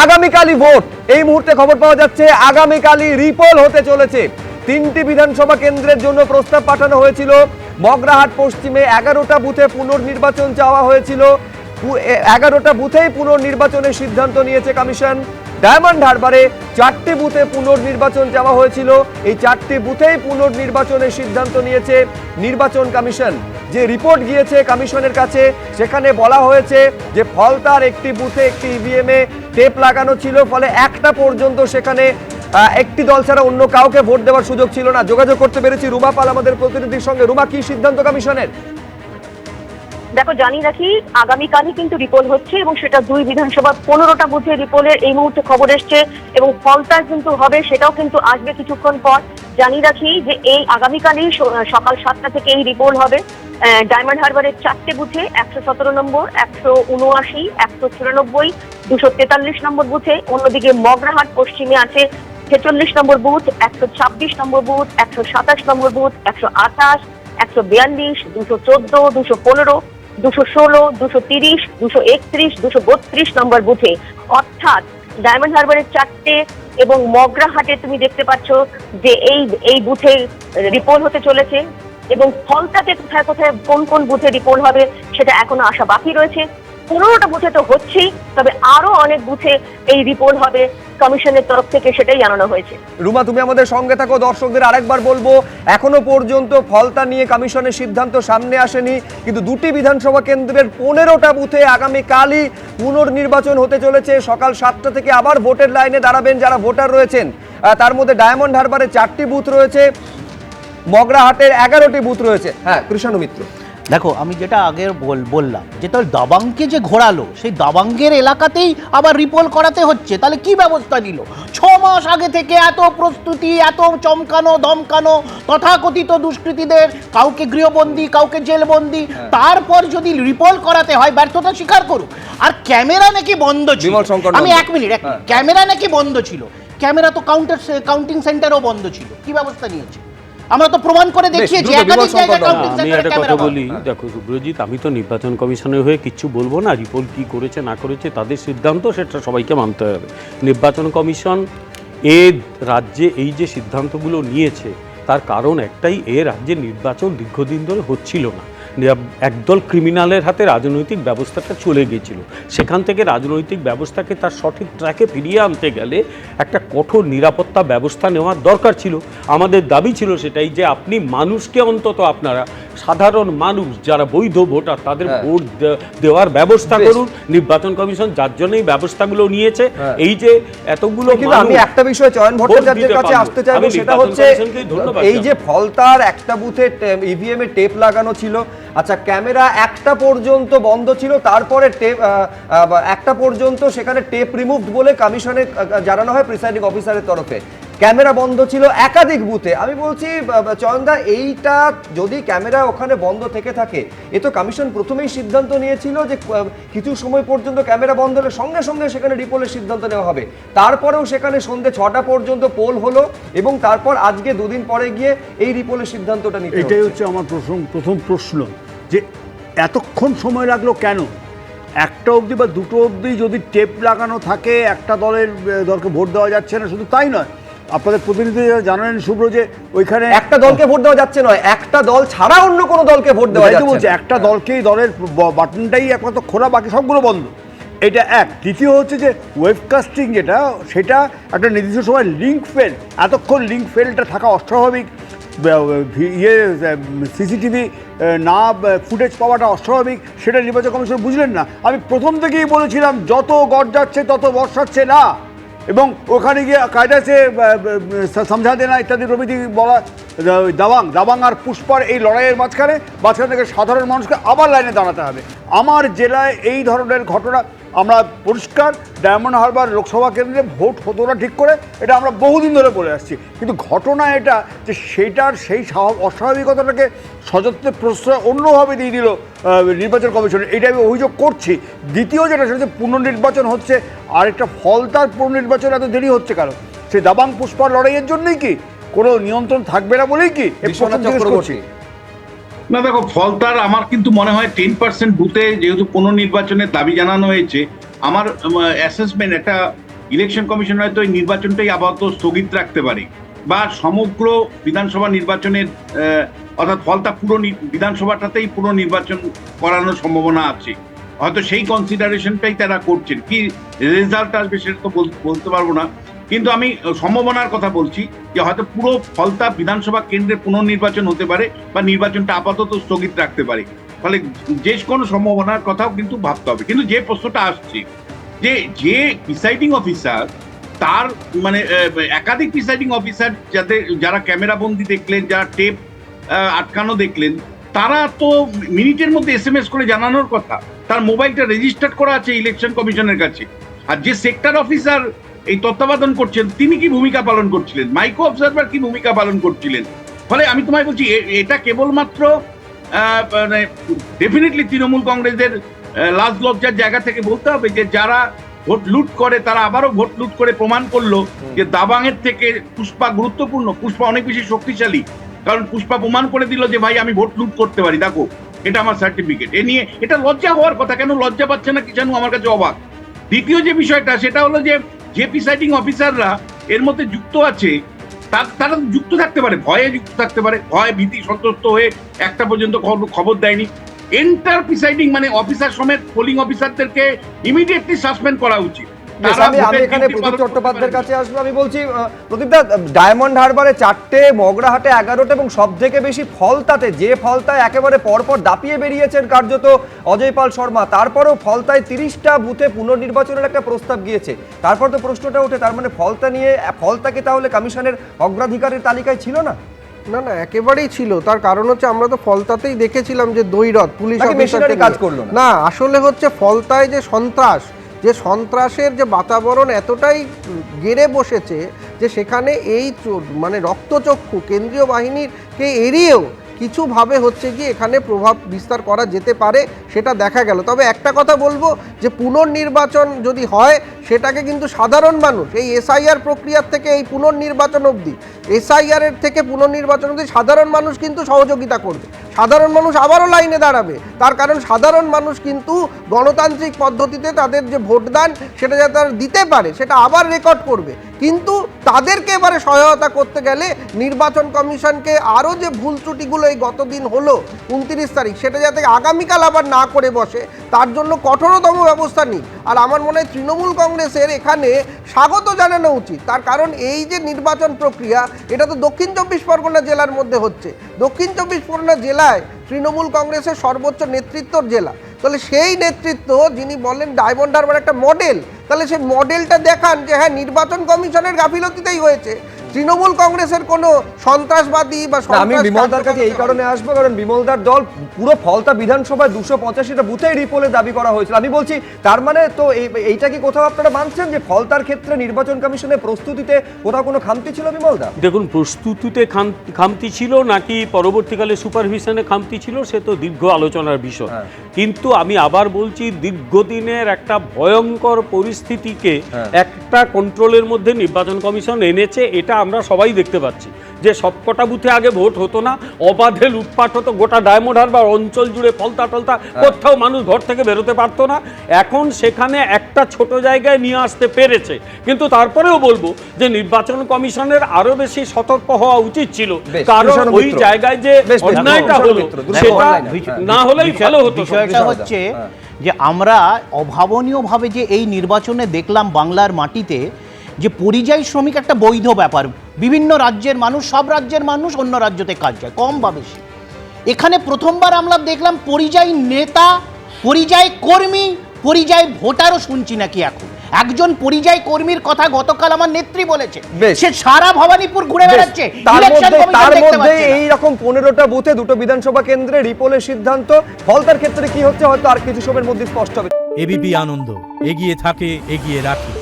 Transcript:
আগামীকালই vote. এই মুহূর্তে খবর পাওয়া যাচ্ছে আগামীকালই রিপোল হতে চলেছে। 3টি বিধানসভা কেন্দ্রের জন্য প্রস্তাব পাঠানো হয়েছিল। মগরাহাট পশ্চিমে 11টা বুথে পুনর্নির্বাচন চাওয়া হয়েছিল। 11টা বুথেই পুনর্নির্বাচনের সিদ্ধান্ত নিয়েছে কমিশন। ডায়মন্ড হারবারে 4টি বুথে পুনর্নির্বাচন চাওয়া হয়েছিল। এই 4টি বুথেই পুনর্নির্বাচনের সিদ্ধান্ত নিয়েছে নির্বাচন কমিশন। যে রিপোর্ট গিয়েছে কমিশনের কাছে সেখানে বলা হয়েছে যে ফলতার একটি বুথে একটি ইভিএমে টেপ লাগানো ছিল, ফলে একটা পর্যন্ত সেখানে একটি দল ছাড়া অন্য কাউকে ভোট দেওয়ার সুযোগ ছিল না। যোগাযোগ করতে পেরেছি রুমা পাল আমাদের প্রতিনিধির সঙ্গে। রুমা, কি সিদ্ধান্ত কমিশনের? দেখো, জানিয়ে রাখি আগামীকালই কিন্তু রিপোল হচ্ছে এবং সেটা 2 বিধানসভা 15টা বুথে রিপোলের এই মুহূর্তে খবর এসছে এবং ফলটা কিন্তু হবে, সেটাও কিন্তু আসবে কিছুক্ষণ পর। জানিয়ে রাখি যে এই আগামীকালই সকাল 7টা থেকে এই রিপোল হবে। ডায়মন্ড হারবারের 4টে বুথে 117 নম্বর, 179, 194, 243 নম্বর বুথে। অন্যদিকে মগরাহাট পশ্চিমে আছে 46 নম্বর বুথ, 126 নম্বর বুথ, 127 নম্বর বুথ, 128, 142, 214, 215, 216, 230, 231, 232 নম্বর বুথে। অর্থাৎ ডায়মন্ড হারবারের 4টে এবং মগরাহাটে তুমি দেখতে পাচ্ছ যে এই বুথে রিপোল হতে চলেছে এবং ফলতাতে কোথায় কোথায় কোন কোন বুথে রিপোল হবে সেটা এখনো আসা বাকি রয়েছে। 15টা বুথে তো হচ্ছেই, তবে আরো অনেক বুথে এই রিপোল হবে কমিশনের তরফ থেকে, সেটাই জানানো হয়েছে। রুমা, তুমি আমাদের সঙ্গে থাকো। দর্শকদের আরেকবার বলবো, এখনো পর্যন্ত ফলতা নিয়ে কমিশনের সিদ্ধান্ত সামনে আসেনি, কিন্তু 2টি বিধানসভা কেন্দ্রের 15টা বুথে আগামীকালই পুনর্নির্বাচন হতে চলেছে। সকাল 7টা থেকে আবার ভোটের লাইনে দাঁড়াবেন যারা ভোটার রয়েছেন। তার মধ্যে ডায়মন্ড হারবারে 4টি বুথ রয়েছে, মগরাহাটের 11টি বুথ রয়েছে। হ্যাঁ, কৃষ্ণ মিত্র। দেখো, আমি যেটা আগে বললাম যে তাহলে দাবাংকে যে ঘোরালো, সেই দাবাঙ্গের এলাকাতেই আবার রিপোল করাতে হচ্ছে, তাহলে কি ব্যবস্থা নিল? 6 মাস আগে থেকে এত প্রস্তুতি, এত চমকানো ধমকানো, তথাকথিত দুষ্কৃতীদের কাউকে গৃহবন্দী, কাউকে জেলবন্দি, তারপর যদি রিপোল করাতে হয় ব্যর্থতা স্বীকার করুক। আর ক্যামেরা নাকি বন্ধ ছিল। আমি এক মিনিট, ক্যামেরা নাকি বন্ধ ছিল। ক্যামেরা তো কাউন্টিং সেন্টারও বন্ধ ছিল। কি ব্যবস্থা নিয়েছে? আমরা তো প্রমাণ করে দেখিয়েছি একাধিক জায়গায় কাউন্টিং সেন্টারে ক্যামেরা বন্ধ। বলি, দেখো সুব্রজিৎ, আমি তো নির্বাচন কমিশনের হয়ে কিচ্ছু বলবো না। রিপোর্ট কি করেছে না করেছে তাদের সিদ্ধান্ত, সেটা সবাইকে মানতে হবে। নির্বাচন কমিশন রাজ্যে এই যে সিদ্ধান্তগুলো নিয়েছে তার কারণ একটাই, রাজ্যে নির্বাচন দীর্ঘদিন ধরে হচ্ছিল না। একদল ক্রিমিনালের হাতে রাজনৈতিক ব্যবস্থাটা চলে গিয়েছিল। সেখান থেকে রাজনৈতিক ব্যবস্থাকে তার সঠিক ট্র্যাকে ফিরিয়ে আনতে গেলে একটা কঠোর নিরাপত্তা ব্যবস্থা নেওয়ার দরকার ছিল। আমাদের দাবি ছিল সেটাই, যে আপনি মানুষকে, অন্তত আপনারা সাধারণ মানুষ যারা বৈধ ভোটার তাদের ভোট দেওয়ার ব্যবস্থা করুন। নির্বাচন কমিশন যার জন্য এই ব্যবস্থাগুলো নিয়েছে, এই যে এতগুলো, আমি একটা বিষয় চয়ন ভট্টাচার্যের কাছে আসতে চাইবো, সেটা হচ্ছে এই যে ফলতার একটা বুথে ইভিএম এ টেপ লাগানো ছিল, আচ্ছা ক্যামেরা একটা পর্যন্ত বন্ধ ছিল, তারপরে একটা পর্যন্ত সেখানে টেপ রিমুভড বলে কমিশনে জানানো হয় প্রিসাইডিং অফিসারের তরফে। ক্যামেরা বন্ধ ছিল একাধিক বুথে। আমি বলছি চয়নদা, এইটা যদি ক্যামেরা ওখানে বন্ধ থেকে থাকে, এ তো কমিশন প্রথমেই সিদ্ধান্ত নিয়েছিল যে কিছু সময় পর্যন্ত ক্যামেরা বন্ধ হলে সঙ্গে সঙ্গে সেখানে রিপোলের সিদ্ধান্ত নেওয়া হবে। তারপরেও সেখানে সন্ধ্যে 6টা পর্যন্ত পোল হলো এবং তারপর আজকে 2 দিন পরে গিয়ে এই রিপোলের সিদ্ধান্তটা নিতে হচ্ছে। এটাই হচ্ছে আমার প্রথম প্রশ্ন, যে এতক্ষণ সময় লাগলো কেন? 1টা অবধি বা 2টো অবধি যদি টেপ লাগানো থাকে, একটা দলকে ভোট দেওয়া যাচ্ছে না। শুধু তাই নয়, আপনাদের প্রতিনিধি জানালেন শুভ্র যে ওইখানে একটা দলকে ভোট দেওয়া যাচ্ছে নয়, একটা দল ছাড়া অন্য কোনো দলকে ভোট দেওয়া যাচ্ছে। বলছে একটা দলকেই, দলের বাটনটাই একমাত্র খোলা, বাকি সবগুলো বন্ধ। এটা এক। দ্বিতীয় হচ্ছে যে ওয়েবকাস্টিং যেটা, সেটা একটা নির্দিষ্ট সময় লিঙ্ক ফেল, এতক্ষণ লিঙ্ক ফেলটা থাকা অস্বাভাবিক। সিসিটিভি না ফুটেজ পাওয়াটা অস্বাভাবিক, সেটা নির্বাচন কমিশন বুঝলেন না। আমি প্রথম থেকেই বলেছিলাম যত গড় তত বর্ষাচ্ছে না, এবং ওখানে গিয়ে কায়দা সে সমঝা দেনা ইত্যাদি প্রভৃতি বলা। দাবাং আর পুষ্পার এই লড়াইয়ের মাঝখানে থেকে সাধারণ মানুষকে আবার লাইনে দাঁড়াতে হবে। আমার জেলায় এই ধরনের ঘটনা আমরা পরিষ্কার, ডায়মন্ড হারবার লোকসভা কেন্দ্রে ভোট হতো না ঠিক করে, এটা আমরা বহুদিন ধরে বলে আসছি। কিন্তু ঘটনা এটা যে সেটার সেই অস্বাভাবিকতাটাকে সযত্নে প্রশ্রয় অন্যভাবে দিয়ে দিল নির্বাচন কমিশন, এটা আমি অভিযোগ করছি। দ্বিতীয় যেটা, সেটা হচ্ছে পুনর্নির্বাচন হচ্ছে, আরেকটা ফলতার পুনর্নির্বাচন এত দেরি হচ্ছে কারণ সেই দাবাং পুষ্পার লড়াইয়ের জন্যই কি কোনো নিয়ন্ত্রণ থাকবে না বলেই কি? না দেখো, ফলতার আমার কিন্তু মনে হয় 10% বুথে যেহেতু পুনর্নির্বাচনের দাবি জানানো হয়েছে, আমার অ্যাসেসমেন্ট একটা ইলেকশন কমিশন হয়তো এই নির্বাচনটাই আপাতত স্থগিত রাখতে পারে, বা সমগ্র বিধানসভা নির্বাচনের অর্থাৎ ফলতা পুরো বিধানসভাটাতেই পুরো নির্বাচন করানোর সম্ভাবনা আছে, হয়তো সেই কনসিডারেশনটাই তারা করছেন। কি রেজাল্ট আসবে সেটা তো বলতে পারবো না, কিন্তু আমি সম্ভাবনার কথা বলছি যে হয়তো পুরো ফলতা বিধানসভা কেন্দ্রের পুনর্নির্বাচন হতে পারে, বা নির্বাচনটা আপাতত স্থগিত রাখতে পারে। ফলে যে কোনো সম্ভাবনার কথাও কিন্তু ভাবতে হবে। কিন্তু যে প্রশ্নটা আসছে যে প্রিসাইডিং অফিসার, তার মানে একাধিক প্রিসাইডিং অফিসার যারা ক্যামেরা বন্দি দেখলেন, যারা টেপ আটকানো দেখলেন, তারা তো মিনিটের মধ্যে SMS করে জানানোর কথা। তার মোবাইলটা রেজিস্টার্ড করা আছে ইলেকশন কমিশনের কাছে। আর যে সেক্টর অফিসার এই তত্ত্বাবধান করছেন, তিনি কি ভূমিকা পালন করছিলেন, মাইক্রো অবজারভার কি ভূমিকা পালন করছিলেন? ফলে আমি তোমায় বলছি এটা কেবলমাত্র মানে ডেফিনেটলি তৃণমূল কংগ্রেসের লাজ লজ্জার জায়গা থেকে বলতে হবে যে যারা ভোট লুট করে তারা আবারও ভোট লুট করে প্রমাণ করলো যে দাবাংয়ের থেকে পুষ্পা গুরুত্বপূর্ণ, পুষ্পা অনেক বেশি শক্তিশালী। কারণ পুষ্পা প্রমাণ করে দিল যে ভাই আমি ভোট লুট করতে পারি, দেখো এটা আমার সার্টিফিকেট। এ নিয়ে এটা লজ্জা হওয়ার কথা, কেন লজ্জা পাচ্ছে না কিষাণু, আমার কাছে অবাক। দ্বিতীয় যে বিষয়টা সেটা হলো যে প্রিসাইডিং অফিসাররা এর মধ্যে যুক্ত আছে, তারা যুক্ত থাকতে পারে, ভয়ে যুক্ত থাকতে পারে, ভয় ভীতি সন্ত্রস্ত হয়ে একটা পর্যন্ত খবর দেয়নি। এন্টার প্রিসাইডিং মানে অফিসার সমেত পোলিং অফিসারদেরকে ইমিডিয়েটলি সাসপেন্ড করা উচিত। আমি এখানে প্রদীপ চট্টোপাধ্যায়ের কাছে আসবো। আমি বলছি প্রদীপদা, ডায়মন্ড হারবারে 4টে, মগরাহাটে 11টা এবং সব থেকে বেশি ফলতাতে, যে ফলতায় একেবারে পরপর দাপিয়ে বেরিয়েছেন কার্যত অজয় পাল শর্মা, তারপরেও ফলতায় 30টা বুথে পুনর্নির্বাচনের একটা প্রস্তাব গিয়েছে। তারপর তো প্রশ্নটা ওঠে, তার মানে ফলতাকে তাহলে কমিশনের অগ্রাধিকারের তালিকায় ছিল না? না না, একেবারেই ছিল। তার কারণ হচ্ছে আমরা তো ফলতাতেই দেখেছিলাম যে দৈরথ পুলিশ মেশিনারি কাজ করলো না। আসলে হচ্ছে ফলতায় যে সন্ত্রাসের যে বাতাবরণ এতটাই গেড়ে বসেছে যে সেখানে এই মানে রক্তচক্ষু কেন্দ্রীয় বাহিনীকে এড়িয়েও কিছুভাবে হচ্ছে কি এখানে প্রভাব বিস্তার করা যেতে পারে, সেটা দেখা গেল। তবে একটা কথা বলবো যে পুনর্নির্বাচন যদি হয় সেটাকে কিন্তু সাধারণ মানুষ এই SIR প্রক্রিয়ার থেকে এই পুনর্নির্বাচন অবধি, SIR এর থেকে পুনর্নির্বাচন অবধি সাধারণ মানুষ কিন্তু সহযোগিতা করবে। সাধারণ মানুষ আবারও লাইনে দাঁড়াবে, তার কারণ সাধারণ মানুষ কিন্তু গণতান্ত্রিক পদ্ধতিতে তাদের যে ভোটদান সেটা যাতে তারা দিতে পারে সেটা আবার রেকর্ড করবে। কিন্তু তাদেরকে এবারে সহায়তা করতে গেলে নির্বাচন কমিশনকে আরও যে ভুল ত্রুটিগুলো এই গতদিন হলো 29 তারিখ, সেটা যাতে আগামীকাল আবার না করে বসে তার জন্য কঠোরতম ব্যবস্থা নিই। আর আমার মনে হয় তৃণমূল কংগ্রেসের এখানে স্বাগত জানানো উচিত। তার কারণ এই যে নির্বাচন প্রক্রিয়া, এটা তো দক্ষিণ 24 পরগনা জেলার মধ্যে হচ্ছে। দক্ষিণ 24 পরগনা জেলায় তৃণমূল কংগ্রেসের সর্বোচ্চ নেতৃত্বর জেলা, তাহলে সেই নেতৃত্ব যিনি বললেন ডায়মন্ড হারবার একটা মডেল, তাহলে সেই মডেলটা দেখান যে হ্যাঁ নির্বাচন কমিশনের গাফিলতিতেই হয়েছে, তৃণমূল কংগ্রেসের কোনো সন্ত্রাসবাদী বা আমি বিমলদার কাছে এই কারণে আসবো কারণ বিমলদার দল পুরো ফলতা বিধানসভায় 285টা বুথেই রিপোলের দাবি করা হয়েছিল। আমি বলছি তার মানে তো এইটা কি কোথাও আপনারা মানছেন যে ফলতার ক্ষেত্রে নির্বাচন কমিশনের প্রস্তুতিতে কোথাও কোনো খামতি ছিল বিমলদা? দেখুন, প্রস্তুতিতে খামতি ছিল নাকি পরবর্তীকালে সুপারভিশনে খামতি ছিল সে তো দীর্ঘ আলোচনার বিষয়। কিন্তু আমি আবার বলছি, দীর্ঘদিনের একটা ভয়ঙ্কর পরিস্থিতিকে একটা কন্ট্রোলের মধ্যে নির্বাচন কমিশন এনেছে। এটা আমরা সবাই দেখতে পাচ্ছি যে সবকটা বুথে আগে ভোট হতো না, অবাধে লুটপাট হতো, গোটা ডায়মন্ড হারবার অঞ্চল জুড়ে ফলতা টলতা, কোথাও মানুষ ঘর থেকে বেরোতে পারতো না। এখন সেখানে একটা ছোট জায়গায় নিয়ে আসতে পেরেছে, কিন্তু তারপরেও বলবো যে নির্বাচন কমিশনের আরো বেশি সতর্ক হওয়া উচিত ছিল, কারণ ওই জায়গায় যে অন্যায়টা হলো সেটা না হলেই ভালো হতো। বিষয়টা হচ্ছে যে আমরা অভাবনীয়ভাবে যে এই নির্বাচনে দেখলাম বাংলার মাটিতে যে পরিযায়ী শ্রমিক একটা বৈধ ব্যাপার, বিভিন্ন রাজ্যের মানুষ, সব রাজ্যের মানুষ অন্য রাজ্যতে কাজ যায় কম বা বেশি। এখানে প্রথমবার আমরা দেখলাম পরিযায়ী নেতা, পরিযায়ী কর্মী, পরিযায়ী ভোটারও শুনছি নাকি এখন। একজন পরিযায়ী কর্মীর কথা গতকাল আমার নেত্রী বলেছে, সে সারা ভবানীপুর ঘুরে বেড়াচ্ছে। তার মধ্যে এইরকম 15টা বুথে 2টো বিধানসভা কেন্দ্রে রিপোলের সিদ্ধান্ত, ফলতার ক্ষেত্রে কি হচ্ছে হয়তো আর কিছু সময়ের মধ্যে স্পষ্ট হবে। এবিপি আনন্দ, এগিয়ে থাকে, এগিয়ে রাখে।